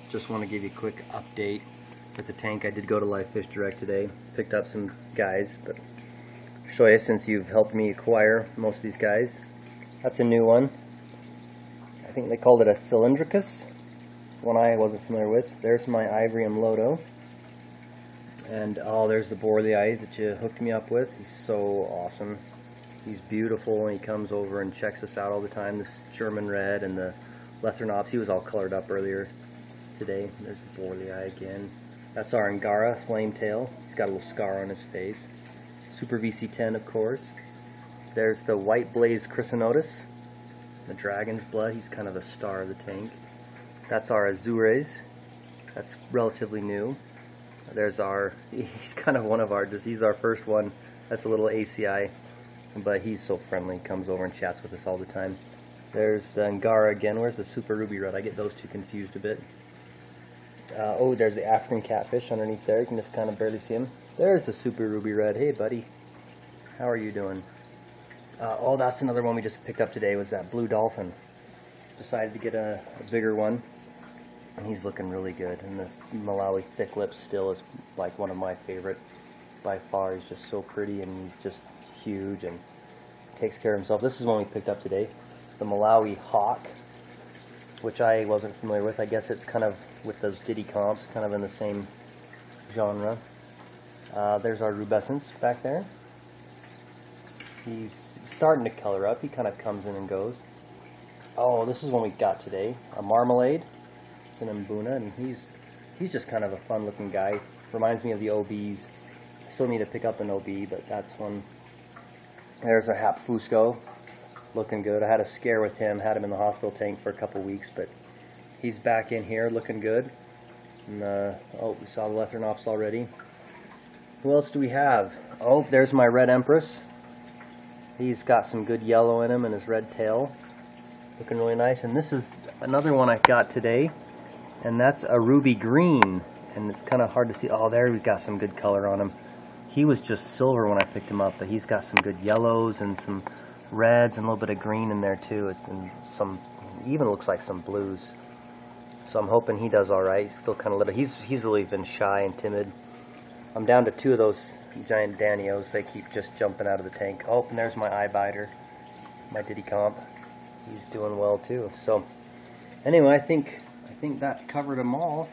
Just want to give you a quick update with the tank. I did go to Live Fish Direct today, picked up some guys, but I'll show you since you've helped me acquire most of these guys. That's a new one. I think they called it a cilindricus, one I wasn't familiar with. There's my Ivrium lodo. And oh, there's the borlei that you hooked me up with. He's so awesome. He's beautiful, and he comes over and checks us out all the time. This German red and the Lethrinops, he was all colored up earlier today. There's the borlei again. That's our Angara flametail. He's got a little scar on his face. Super VC10, of course. There's the white blaze chrysanotus, the dragon's blood. He's kind of the star of the tank. That's our Azures. That's relatively new. There's our, he's kind of one of our, he's our first one. That's a little ACI, but he's so friendly. He comes over and chats with us all the time. There's the Angara again. Where's the Super Ruby Red? I get those two confused a bit. Oh, there's the African catfish underneath there. You can just kind of barely see him. There's the Super Ruby Red. Hey, buddy. How are you doing? Oh, that's another one we just picked up today, was that blue dolphin. Decided to get a bigger one. And he's looking really good. And the Malawi thick lips still is like one of my favorite by far. He's just so pretty, and he's just huge and takes care of himself. This is one we picked up today. The Malawi hawk, which I wasn't familiar with. I guess it's kind of with those ditty comps, kind of in the same genre. There's our rubescens back there. He's starting to color up. He kind of comes in and goes. Oh, this is one we got today. A marmalade. It's an Mbuna, and he's just kind of a fun looking guy. Reminds me of the OBs. I still need to pick up an OB, but that's one. There's a Hap Fusco. Looking good. I had a scare with him, had him in the hospital tank for a couple weeks, but he's back in here looking good. And, oh, we saw the Lethrinops already. Who else do we have? Oh, there's my red Empress. He's got some good yellow in him and his red tail. Looking really nice. And this is another one I got today, and that's a ruby green. And it's kind of hard to see. Oh, there we've got some good color on him. He was just silver when I picked him up, but he's got some good yellows and some reds and a little bit of green in there too, and some, even looks like some blues. So I'm hoping he does all right. He's still kind of little. He's really been shy and timid. I'm down to 2 of those giant Danios. They keep just jumping out of the tank. Oh, and there's my eye biter, my Diddy Comp. He's doing well too. So anyway, I think that covered them all.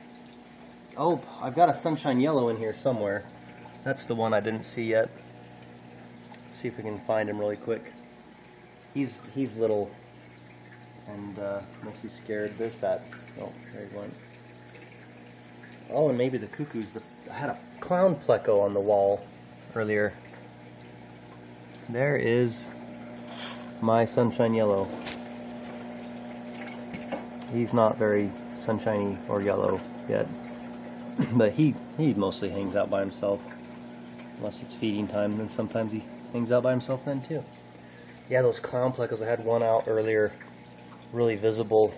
Oh, I've got a sunshine yellow in here somewhere. That's the one I didn't see yet. Let's see if we can find him really quick. He's little and mostly scared. There's that. Oh, there he went. Oh, and maybe the cuckoos. I had a clown pleco on the wall earlier. There is my sunshine yellow. He's not very sunshiny or yellow yet, but he mostly hangs out by himself, unless it's feeding time. Then sometimes he hangs out by himself then too. Yeah, those clown plecos, I had one out earlier, really visible.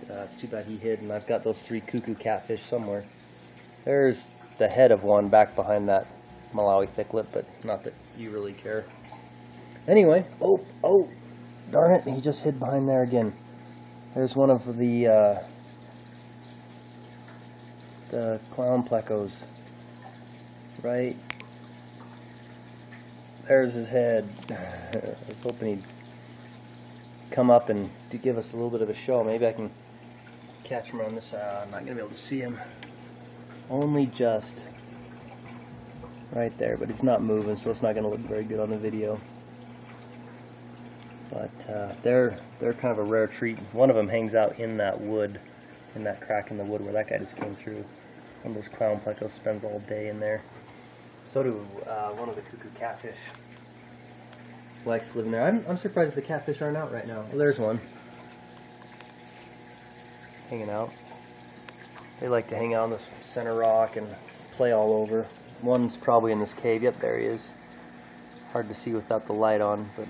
It's too bad he hid, and I've got those 3 cuckoo catfish somewhere. There's the head of one back behind that Malawi thick lip, but not that you really care. Anyway, oh, darn it, he just hid behind there again. There's one of the clown plecos. Right. There's his head. I was hoping he'd come up and to give us a little bit of a show. Maybe I can catch him on this side. I'm not going to be able to see him. Only just right there, but he's not moving, so it's not going to look very good on the video. But they're kind of a rare treat. One of them hangs out in that wood, in that crack in the wood where that guy just came through. One of those clown plecos spends all day in there. So do one of the cuckoo catfish. Likes living there. I'm surprised the catfish aren't out right now. Well, there's one. Hanging out. They like to hang out on this center rock and play all over. One's probably in this cave. Yep, there he is. Hard to see without the light on, but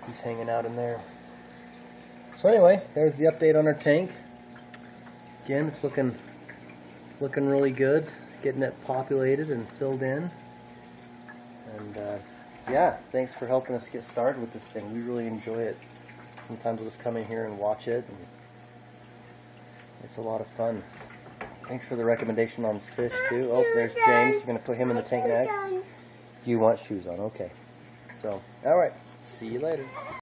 he's hanging out in there. So anyway, there's the update on our tank. Again, it's looking really good. Getting it populated and filled in. And yeah, thanks for helping us get started with this thing. We really enjoy it. Sometimes we'll just come in here and watch it. And It's a lot of fun. Thanks for the recommendation on fish too. Oh, there's James. You're going to put him in the tank next. You want shoes on, okay. So, alright. See you later.